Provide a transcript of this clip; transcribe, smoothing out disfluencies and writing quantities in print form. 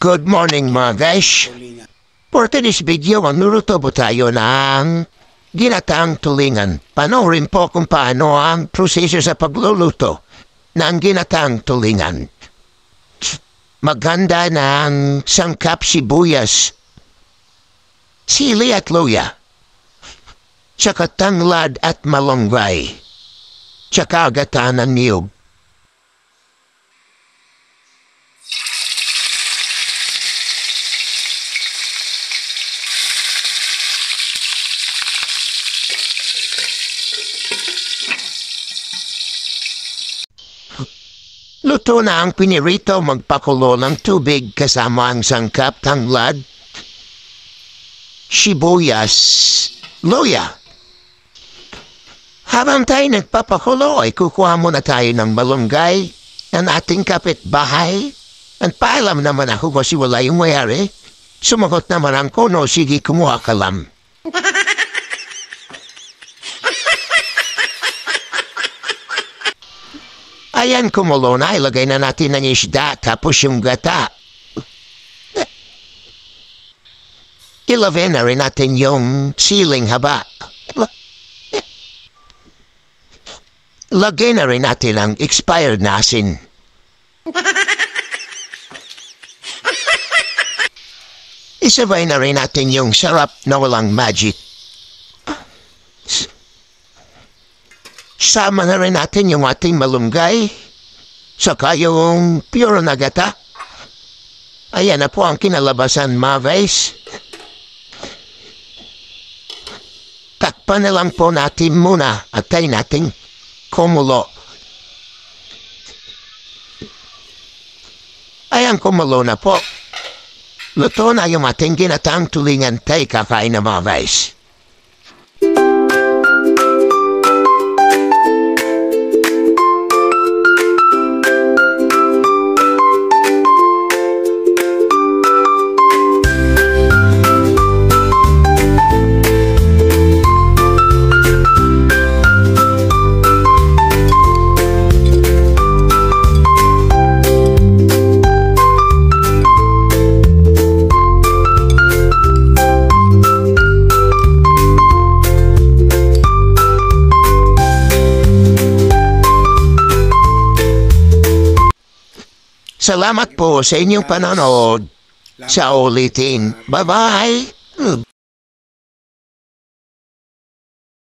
Good morning mga guys. For today's video, nuluto po tayo ng ginataang tulingan. Panoorin po kung paano ang proseso sa pagluluto ng ginataang tulingan. Maganda ng sangkap sibuyas, sili at luya, tsaka tanglad at malunggay, tsaka gata ng niyog. Luto na ang pinirito, magpakulo ng tubig kasama ang sangkap, tanglad, sibuyas, luya. Habang tayo nagpapakulo ay kukuha muna tayo ng malunggay ng ating kapitbahay. At paalam naman ako kasi wala yung mayari. Sumagot naman ang kono, sige kumuha ka lang. Ayan, kumulo na. Ilagay na natin ng isda, tapos yung gata. Ilagay na rin natin yung siling haba. Lagay na rin natin ang expired na asin. Isabay na rin natin yung sarap na walang magic. Sama na rin natin yung ating malunggay, saka yung pure na gata. Ayan na po ang kinalabasan, mga guys. Takpan na lang po natin muna at tayo natin kumulo. Ayan, kumulo na po. Luto na yung ating ginataang tulingan, tayo kakain na, mga guys. Salamat po sa inyong panonood. Sa ulitin. Bye-bye.